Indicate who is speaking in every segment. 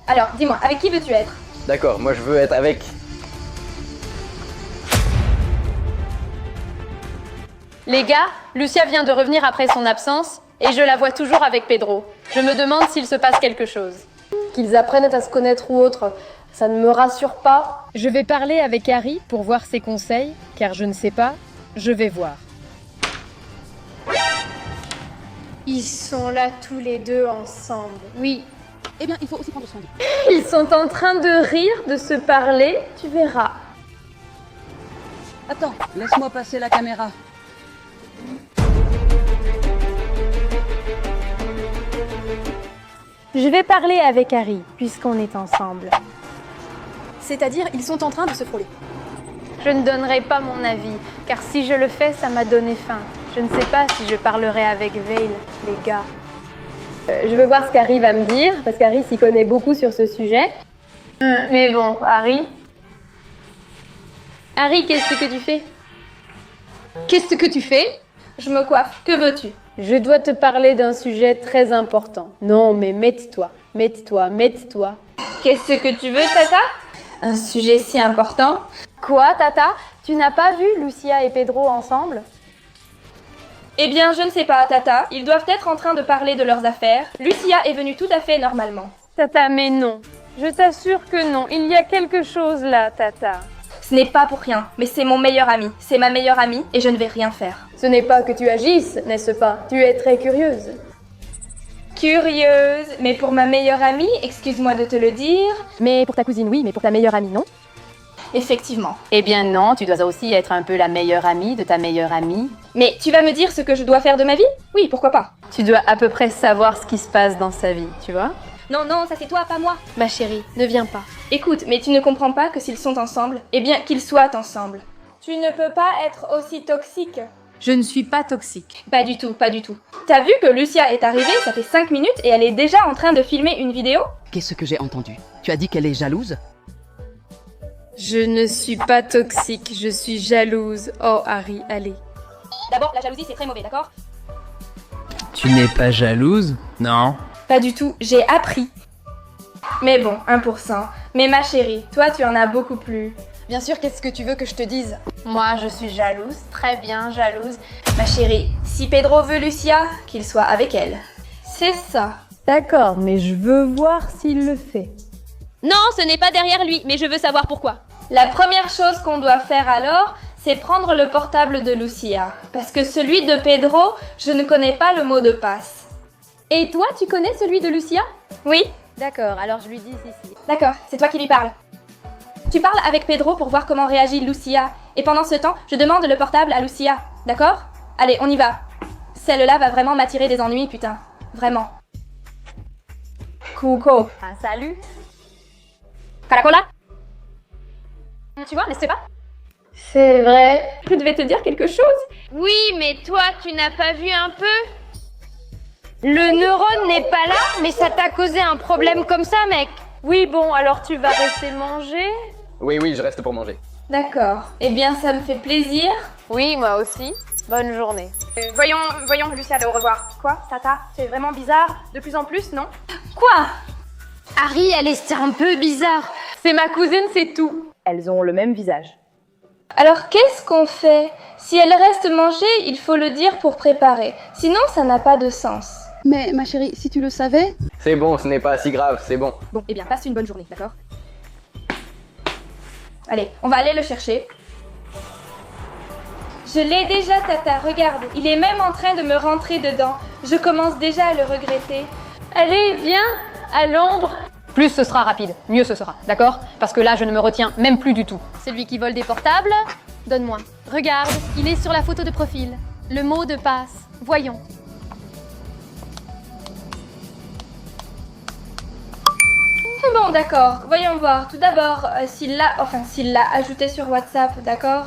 Speaker 1: Alors, dis-moi, avec qui veux-tu être?
Speaker 2: D'accord, moi je veux être avec...
Speaker 3: Les gars, Lucia vient de revenir après son absence et je la vois toujours avec Pedro. Je me demande s'il se passe quelque chose.
Speaker 4: Qu'ils apprennent à se connaître ou autre, ça ne me rassure pas.
Speaker 3: Je vais parler avec Harry pour voir ses conseils, car je ne sais pas, je vais voir.
Speaker 5: Ils sont là tous les deux ensemble.
Speaker 6: Oui. Eh bien, il faut aussi prendre soin d'eux.
Speaker 4: Ils sont en train de rire, de se parler, tu verras.
Speaker 6: Attends, laisse-moi passer la caméra.
Speaker 5: Je vais parler avec Harry, puisqu'on est ensemble.
Speaker 1: C'est-à-dire, ils sont en train de se frôler.
Speaker 5: Je ne donnerai pas mon avis, car si je le fais, ça m'a donné faim. Je ne sais pas si je parlerai avec Veil, les gars.
Speaker 4: Je veux voir ce qu'Harry va me dire, parce qu'Harry s'y connaît beaucoup sur ce sujet. Mais bon, Harry... Harry, qu'est-ce que tu fais?
Speaker 3: Qu'est-ce que tu fais?
Speaker 1: Je me coiffe, que veux-tu?
Speaker 4: Je dois te parler d'un sujet très important. Non, mais mets-toi, mets-toi, mets-toi.
Speaker 1: Qu'est-ce que tu veux, Tata? Un sujet si important.
Speaker 5: Quoi, Tata? Tu n'as pas vu Lucia et Pedro ensemble?
Speaker 1: Eh bien, je ne sais pas, Tata. Ils doivent être en train de parler de leurs affaires. Lucia est venue tout à fait normalement.
Speaker 5: Tata, mais non. Je t'assure que non. Il y a quelque chose là, Tata.
Speaker 1: Ce n'est pas pour rien, mais c'est mon meilleur ami. C'est ma meilleure amie et je ne vais rien faire.
Speaker 4: Ce n'est pas que tu agisses, n'est-ce pas? Tu es très curieuse.
Speaker 1: Curieuse, mais pour ma meilleure amie, excuse-moi de te le dire.
Speaker 5: Mais pour ta cousine, oui, mais pour ta meilleure amie, non?
Speaker 1: Effectivement.
Speaker 3: Eh bien non, tu dois aussi être un peu la meilleure amie de ta meilleure amie.
Speaker 1: Mais tu vas me dire ce que je dois faire de ma vie? Oui, pourquoi pas?
Speaker 3: Tu dois à peu près savoir ce qui se passe dans sa vie, tu vois?
Speaker 1: Non, non, ça c'est toi, pas moi.
Speaker 5: Ma chérie, ne viens pas.
Speaker 1: Écoute, mais tu ne comprends pas que s'ils sont ensemble, eh bien qu'ils soient ensemble. Tu ne peux pas être aussi toxique.
Speaker 3: Je ne suis pas toxique.
Speaker 1: Pas du tout, pas du tout. T'as vu que Lucia est arrivée, ça fait 5 minutes et elle est déjà en train de filmer une vidéo?
Speaker 6: Qu'est-ce que j'ai entendu? Tu as dit qu'elle est jalouse?
Speaker 4: Je ne suis pas toxique, je suis jalouse. Oh Harry, allez.
Speaker 1: D'abord, la jalousie c'est très mauvais, d'accord?
Speaker 2: Tu n'es pas jalouse? Non.
Speaker 1: Pas du tout, j'ai appris. Mais bon, 1%. Mais ma chérie, toi tu en as beaucoup plus.
Speaker 3: Bien sûr, qu'est-ce que tu veux que je te dise?
Speaker 5: Moi, je suis jalouse, très bien jalouse.
Speaker 1: Ma chérie, si Pedro veut Lucia, qu'il soit avec elle. C'est ça.
Speaker 4: D'accord, mais je veux voir s'il le fait.
Speaker 1: Non, ce n'est pas derrière lui, mais je veux savoir pourquoi. La première chose qu'on doit faire alors, c'est prendre le portable de Lucia. Parce que celui de Pedro, je ne connais pas le mot de passe.
Speaker 5: Et toi, tu connais celui de Lucia?
Speaker 1: Oui?
Speaker 5: D'accord, alors je lui dis si.
Speaker 1: D'accord, c'est toi qui lui parles. Tu parles avec Pedro pour voir comment réagit Lucia. Et pendant ce temps, je demande le portable à Lucia. D'accord? Allez, on y va. Celle-là va vraiment m'attirer des ennuis, putain. Vraiment. Coucou.
Speaker 5: Ah, salut.
Speaker 1: Caracola?
Speaker 5: Tu vois, n'est-ce pas?
Speaker 4: C'est vrai.
Speaker 1: Je devais te dire quelque chose.
Speaker 5: Oui, mais toi, tu n'as pas vu un peu? Le neurone n'est pas là, mais ça t'a causé un problème comme ça, mec.
Speaker 4: Oui, bon, alors tu vas rester manger?
Speaker 2: Oui, oui, je reste pour manger.
Speaker 1: D'accord. Eh bien, ça me fait plaisir.
Speaker 4: Oui, moi aussi. Bonne journée.
Speaker 1: Voyons, Lucia, au revoir. Quoi, Tata? C'est vraiment bizarre. De plus en plus, non? Quoi?
Speaker 5: Harry, elle est un peu bizarre.
Speaker 4: C'est ma cousine, c'est tout. Elles ont le même visage.
Speaker 1: Alors, qu'est-ce qu'on fait? Si elle reste manger, il faut le dire pour préparer. Sinon, ça n'a pas de sens.
Speaker 6: Mais ma chérie, si tu le savais...
Speaker 2: C'est bon, ce n'est pas si grave, c'est bon.
Speaker 1: Bon, eh bien, passe une bonne journée, d'accord? Allez, on va aller le chercher. Je l'ai déjà, Tata, regarde. Il est même en train de me rentrer dedans. Je commence déjà à le regretter.
Speaker 4: Allez, viens, à l'ombre.
Speaker 3: Plus ce sera rapide, mieux ce sera, d'accord? Parce que là, je ne me retiens même plus du tout.
Speaker 5: Celui qui vole des portables, donne-moi. Regarde, il est sur la photo de profil. Le mot de passe. Voyons.
Speaker 1: Bon, d'accord. Voyons voir. Tout d'abord, s'il l'a ajouté sur WhatsApp, d'accord?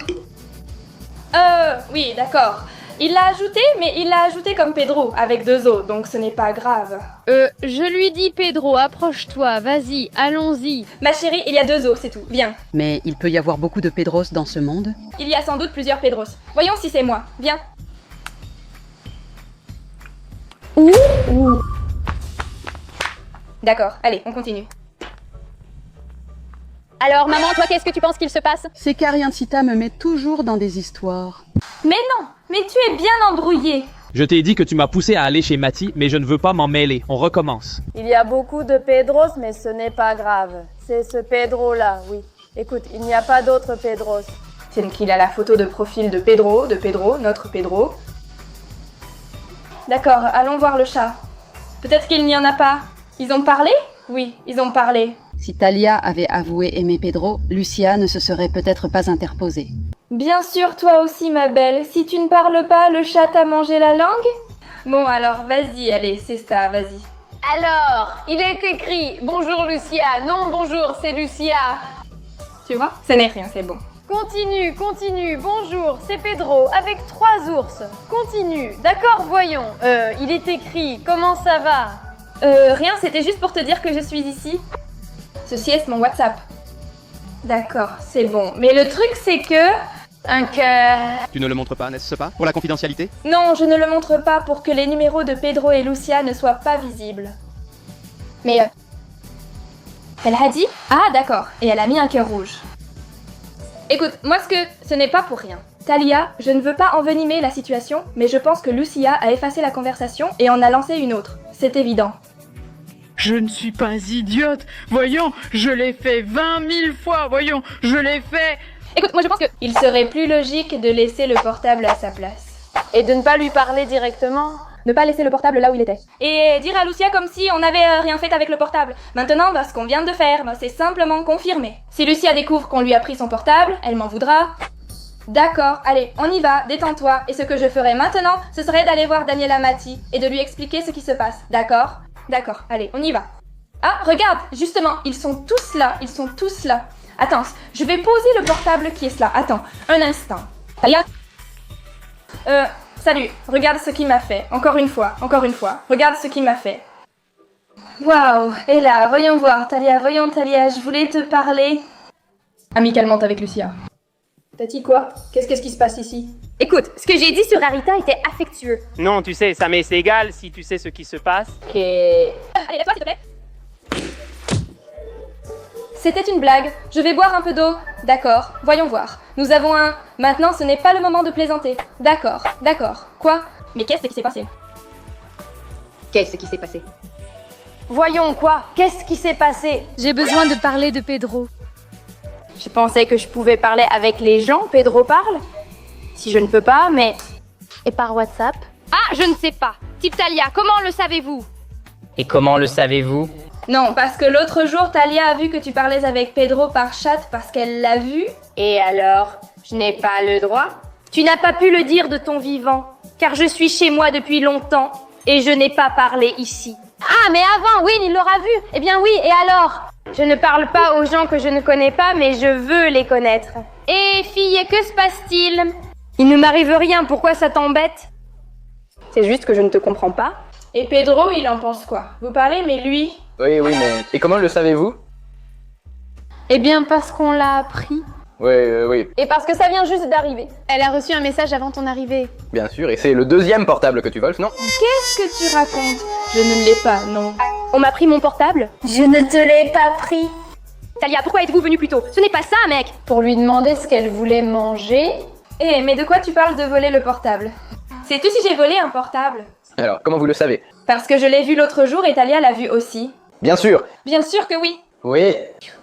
Speaker 1: Oui, d'accord. Il l'a ajouté, mais il l'a ajouté comme Pedro, avec 2 O, donc ce n'est pas grave.
Speaker 5: Je lui dis Pedro, approche-toi, vas-y, allons-y.
Speaker 1: Ma chérie, il y a 2 O, c'est tout. Viens.
Speaker 6: Mais il peut y avoir beaucoup de Pedros dans ce monde.
Speaker 1: Il y a sans doute plusieurs Pedros. Voyons si c'est moi. Viens. D'accord, allez, on continue.
Speaker 3: Alors, maman, toi, qu'est-ce que tu penses qu'il se passe?
Speaker 6: C'est qu'Ariancita me met toujours dans des histoires.
Speaker 1: Mais non, mais tu es bien embrouillé.
Speaker 7: Je t'ai dit que tu m'as poussé à aller chez Mati, mais je ne veux pas m'en mêler. On recommence.
Speaker 4: Il y a beaucoup de Pedros, mais ce n'est pas grave. C'est ce Pedro-là, oui. Écoute, il n'y a pas d'autre Pedros.
Speaker 1: C'est qu'il a la photo de profil de Pedro, notre Pedro. D'accord, allons voir le chat. Peut-être qu'il n'y en a pas. Ils ont parlé? Oui, ils ont parlé.
Speaker 6: Si Talia avait avoué aimer Pedro, Lucia ne se serait peut-être pas interposée.
Speaker 1: Bien sûr, toi aussi, ma belle. Si tu ne parles pas, le chat t'a mangé la langue? Bon, alors, vas-y, allez, c'est ça, vas-y.
Speaker 3: Alors, il est écrit « Bonjour Lucia ». Non, bonjour, c'est Lucia.
Speaker 1: Tu vois? Ce n'est rien, c'est bon.
Speaker 3: Continue, continue. Bonjour, c'est Pedro, avec 3 ours. Continue. D'accord, voyons. Il est écrit « Comment ça va ?»
Speaker 1: Rien, c'était juste pour te dire que je suis ici. Ceci est mon WhatsApp. D'accord, c'est bon. Mais le truc, c'est que...
Speaker 3: Un cœur.
Speaker 8: Tu ne le montres pas, n'est-ce pas? Pour la confidentialité?
Speaker 1: Non, je ne le montre pas pour que les numéros de Pedro et Lucia ne soient pas visibles. Mais... Elle a dit... Ah, d'accord. Et elle a mis un cœur rouge. Écoute, moi ce n'est pas pour rien. Talia, je ne veux pas envenimer la situation, mais je pense que Lucia a effacé la conversation et en a lancé une autre. C'est évident.
Speaker 9: Je ne suis pas idiote. Voyons, je l'ai fait 20 000 fois. Voyons, je l'ai fait.
Speaker 1: Écoute, moi je pense qu'il serait plus logique de laisser le portable à sa place.
Speaker 4: Et de ne pas lui parler directement.
Speaker 1: Ne pas laisser le portable là où il était. Et dire à Lucia comme si on n'avait rien fait avec le portable. Maintenant, ce qu'on vient de faire, c'est simplement confirmer. Si Lucia découvre qu'on lui a pris son portable, elle m'en voudra. D'accord, allez, on y va, détends-toi. Et ce que je ferai maintenant, ce serait d'aller voir Daniela Mati et de lui expliquer ce qui se passe. D'accord? D'accord, allez, on y va. Ah, regarde, justement, ils sont tous là. Attends, je vais poser le portable qui est là. Attends, un instant. Talia? Salut, regarde ce qu'il m'a fait. Encore une fois. Regarde ce qu'il m'a fait. Waouh, et là, voyons voir, Talia, je voulais te parler. Amicalement avec Lucia. T'as dit quoi? Qu'est-ce qui se passe ici?
Speaker 5: Écoute, ce que j'ai dit sur Arita était affectueux.
Speaker 10: Non, tu sais, ça m'est égal si tu sais ce qui se passe.
Speaker 1: Allez, lève-toi s'il te plaît. C'était une blague. Je vais boire un peu d'eau. D'accord, voyons voir. Nous avons un... Maintenant, ce n'est pas le moment de plaisanter. D'accord. Quoi? Mais qu'est-ce qui s'est passé?
Speaker 6: Qu'est-ce qui s'est passé?
Speaker 4: Voyons quoi? Qu'est-ce qui s'est passé?
Speaker 3: J'ai besoin de parler de Pedro.
Speaker 5: Je pensais que je pouvais parler avec les gens, Pedro parle. Si je ne peux pas, mais...
Speaker 4: Et par WhatsApp?
Speaker 5: Ah, je ne sais pas. Type Talia, comment le savez-vous?
Speaker 2: Et comment le savez-vous?
Speaker 1: Non, parce que l'autre jour, Talia a vu que tu parlais avec Pedro par chat parce qu'elle l'a vu.
Speaker 5: Et alors? Je n'ai pas le droit? Tu n'as pas pu le dire de ton vivant, car je suis chez moi depuis longtemps et je n'ai pas parlé ici.
Speaker 4: Ah, mais avant, oui, il l'aura vu. Eh bien oui, et alors?
Speaker 5: Je ne parle pas aux gens que je ne connais pas, mais je veux les connaître. Et fille, que se passe-t-il? Il ne m'arrive rien, pourquoi ça t'embête? C'est juste que je ne te comprends pas.
Speaker 1: Et Pedro, il en pense quoi? Vous parlez, mais lui...
Speaker 11: Oui, mais... Et comment le savez-vous?
Speaker 3: Eh bien, parce qu'on l'a appris.
Speaker 11: Oui.
Speaker 4: Et parce que ça vient juste d'arriver.
Speaker 3: Elle a reçu un message avant ton arrivée.
Speaker 11: Bien sûr, et c'est le 2e portable que tu voles, non?
Speaker 1: Qu'est-ce que tu racontes? Je ne l'ai pas, non.
Speaker 5: On m'a pris mon portable?
Speaker 4: Je ne te l'ai pas pris.
Speaker 5: Talia, pourquoi êtes-vous venu plus tôt? Ce n'est pas ça, mec!
Speaker 4: Pour lui demander ce qu'elle voulait manger.
Speaker 1: Eh, mais de quoi tu parles de voler le portable? Sais-tu si j'ai volé un portable?
Speaker 11: Alors, comment vous le savez?
Speaker 1: Parce que je l'ai vu l'autre jour et Talia l'a vu aussi.
Speaker 11: Bien sûr!
Speaker 1: Bien sûr que oui.
Speaker 11: Oui.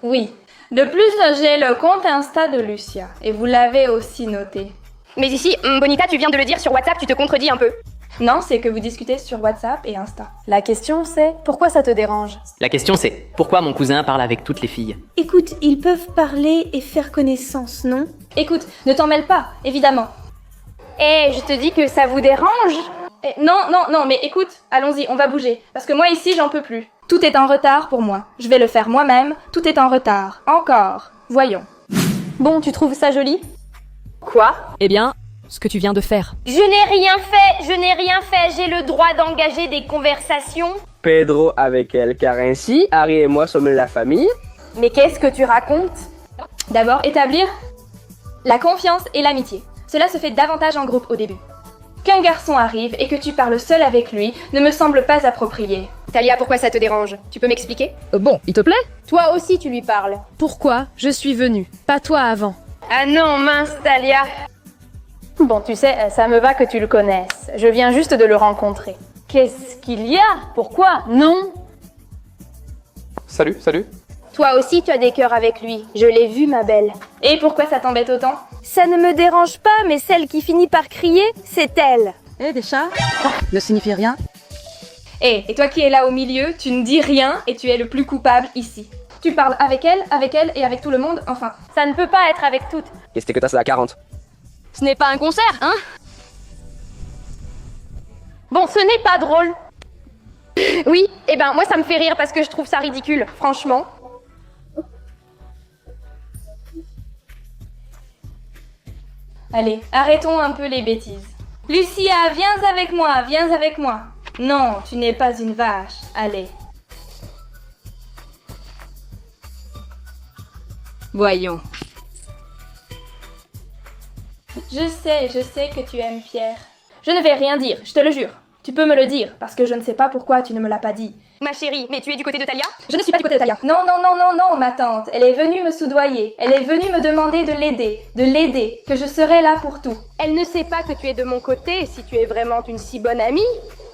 Speaker 1: Oui. De plus, j'ai le compte Insta de Lucia. Et vous l'avez aussi noté.
Speaker 5: Mais ici, Bonita, tu viens de le dire sur WhatsApp, tu te contredis un peu.
Speaker 1: Non, c'est que vous discutez sur WhatsApp et Insta.
Speaker 4: La question c'est, pourquoi ça te dérange?
Speaker 2: La question c'est, pourquoi mon cousin parle avec toutes les filles?
Speaker 12: Écoute, ils peuvent parler et faire connaissance, non?
Speaker 1: Écoute, ne t'en mêle pas, évidemment.
Speaker 5: Eh, je te dis que ça vous dérange?
Speaker 1: Non, mais écoute, allons-y, on va bouger. Parce que moi ici, j'en peux plus. Tout est en retard pour moi. Je vais le faire moi-même, tout est en retard. Encore. Voyons.
Speaker 3: Bon, tu trouves ça joli?
Speaker 5: Quoi?
Speaker 3: Eh bien, ce que tu viens de faire.
Speaker 5: Je n'ai rien fait, j'ai le droit d'engager des conversations.
Speaker 10: Pedro avec elle, car ainsi, Harry et moi sommes la famille.
Speaker 5: Mais qu'est-ce que tu racontes?
Speaker 1: D'abord, établir la confiance et l'amitié. Cela se fait davantage en groupe au début. Qu'un garçon arrive et que tu parles seul avec lui ne me semble pas approprié.
Speaker 5: Talia, pourquoi ça te dérange? Tu peux m'expliquer?
Speaker 3: Bon, il te plaît?
Speaker 5: Toi aussi, tu lui parles.
Speaker 3: Pourquoi je suis venue? Pas toi avant.
Speaker 5: Ah non, mince, Talia.
Speaker 4: Bon, tu sais, ça me va que tu le connaisses. Je viens juste de le rencontrer.
Speaker 3: Qu'est-ce qu'il y a? Pourquoi? Non.
Speaker 11: Salut, salut.
Speaker 5: Toi aussi, tu as des cœurs avec lui. Je l'ai vu, ma belle.
Speaker 1: Et pourquoi ça t'embête autant?
Speaker 5: Ça ne me dérange pas, mais celle qui finit par crier, c'est elle.
Speaker 6: Eh, des chats ne signifie rien.
Speaker 1: Et toi qui es là au milieu, tu ne dis rien et tu es le plus coupable ici. Tu parles avec elle et avec tout le monde, enfin.
Speaker 4: Ça ne peut pas être avec toutes.
Speaker 10: Qu'est-ce que t'as ça à 40?
Speaker 5: Ce n'est pas un concert, hein?
Speaker 4: Bon, ce n'est pas drôle.
Speaker 5: Oui, eh ben moi ça me fait rire parce que je trouve ça ridicule, franchement.
Speaker 1: Allez, arrêtons un peu les bêtises. Lucia, viens avec moi, viens avec moi. Non, tu n'es pas une vache. Allez.
Speaker 6: Voyons.
Speaker 1: Je sais que tu aimes Pierre. Je ne vais rien dire, je te le jure. Tu peux me le dire, parce que je ne sais pas pourquoi tu ne me l'as pas dit.
Speaker 5: Ma chérie, mais tu es du côté de Talia?
Speaker 1: Je ne suis pas du côté de Talia. Non, non, non, non, non, ma tante. Elle est venue me soudoyer. Elle est venue me demander de l'aider, que je serai là pour tout.
Speaker 5: Elle ne sait pas que tu es de mon côté, si tu es vraiment une si bonne amie.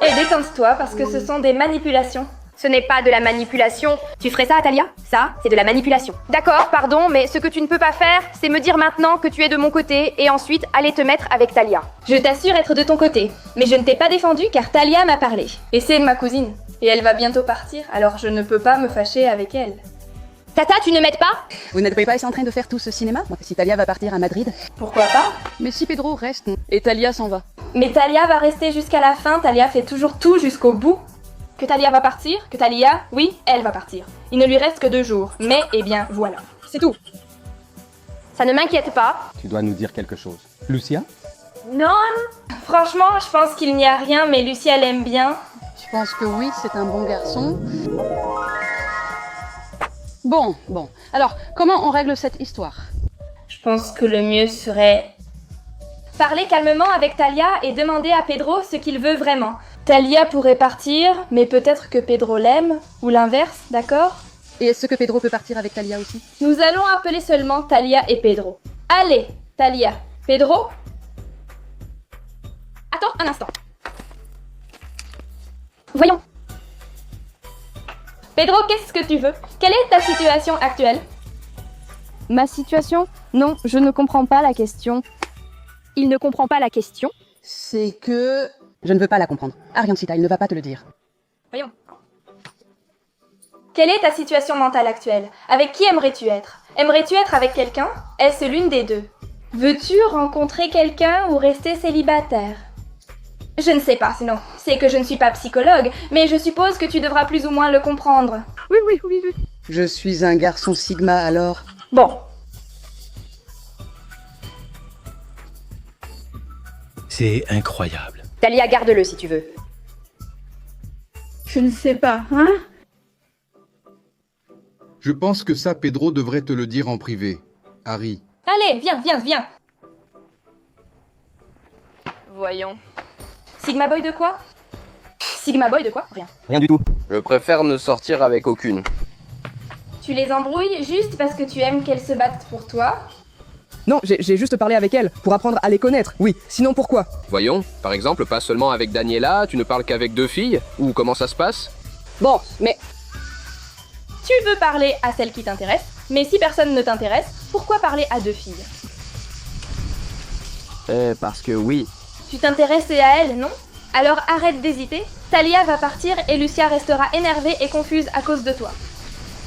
Speaker 1: Et détends-toi, parce que ce sont des manipulations.
Speaker 5: Ce n'est pas de la manipulation. Tu ferais ça à Talia? Ça, c'est de la manipulation. D'accord, pardon, mais ce que tu ne peux pas faire, c'est me dire maintenant que tu es de mon côté et ensuite aller te mettre avec Talia.
Speaker 1: Je t'assure être de ton côté, mais je ne t'ai pas défendu car Talia m'a parlé. Et c'est ma cousine. Et elle va bientôt partir, alors je ne peux pas me fâcher avec elle.
Speaker 5: Tata, tu ne m'aides pas?
Speaker 6: Vous n'êtes pas en train de faire tout ce cinéma? Si Talia va partir à Madrid.
Speaker 1: Pourquoi pas?
Speaker 6: Mais si Pedro reste et Talia s'en va.
Speaker 1: Mais Talia va rester jusqu'à la fin, Talia fait toujours tout jusqu'au bout. Que Talia va partir, que Talia, oui, elle va partir. Il ne lui reste que 2 jours, mais eh bien voilà, c'est tout.
Speaker 5: Ça ne m'inquiète pas.
Speaker 8: Tu dois nous dire quelque chose. Lucia?
Speaker 1: Non. Franchement, je pense qu'il n'y a rien, mais Lucia l'aime bien.
Speaker 6: Je pense que oui, c'est un bon garçon. Bon. Alors, comment on règle cette histoire?
Speaker 1: Je pense que le mieux serait... parler calmement avec Talia et demander à Pedro ce qu'il veut vraiment. Talia pourrait partir, mais peut-être que Pedro l'aime, ou l'inverse, d'accord?
Speaker 6: Et est-ce que Pedro peut partir avec Talia aussi?
Speaker 1: Nous allons appeler seulement Talia et Pedro. Allez, Talia. Pedro? Attends un instant.
Speaker 5: Voyons.
Speaker 1: Pedro, qu'est-ce que tu veux? Quelle est ta situation actuelle?
Speaker 5: Ma situation? Non, je ne comprends pas la question. Il ne comprend pas la question?
Speaker 6: C'est que... Je ne veux pas la comprendre. Ariancita, il ne va pas te le dire.
Speaker 1: Voyons. Quelle est ta situation mentale actuelle? Avec qui aimerais-tu être? Aimerais-tu être avec quelqu'un? Est-ce l'une des deux? Veux-tu rencontrer quelqu'un ou rester célibataire? Je ne sais pas, sinon. C'est que je ne suis pas psychologue, mais je suppose que tu devras plus ou moins le comprendre.
Speaker 6: Oui. Je suis un garçon Sigma, alors.
Speaker 1: Bon.
Speaker 2: C'est incroyable.
Speaker 5: Talia, garde-le si tu veux.
Speaker 9: Je ne sais pas, hein?
Speaker 13: Je pense que ça, Pedro devrait te le dire en privé. Harry.
Speaker 1: Allez, viens.
Speaker 5: Voyons.
Speaker 1: Sigma Boy de quoi? Sigma Boy de quoi? Rien.
Speaker 10: Rien du tout. Je préfère ne sortir avec aucune.
Speaker 1: Tu les embrouilles juste parce que tu aimes qu'elles se battent pour toi?
Speaker 14: Non, j'ai juste parlé avec elles, pour apprendre à les connaître, oui. Sinon pourquoi?
Speaker 11: Voyons, par exemple, pas seulement avec Daniela, tu ne parles qu'avec 2 filles? Ou comment ça se passe?
Speaker 1: Bon, mais... Tu veux parler à celle qui t'intéresse, mais si personne ne t'intéresse, pourquoi parler à 2 filles?
Speaker 10: Parce que oui.
Speaker 1: Tu t'intéressais à elle, non? Alors arrête d'hésiter. Talia va partir et Lucia restera énervée et confuse à cause de toi.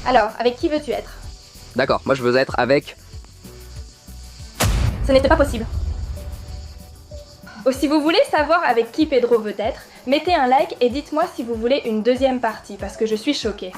Speaker 1: Alors, avec qui veux-tu être?
Speaker 10: D'accord, moi je veux être avec...
Speaker 1: Ce n'était pas possible. Oh, si vous voulez savoir avec qui Pedro veut être, mettez un like et dites-moi si vous voulez une deuxième partie, parce que je suis choquée.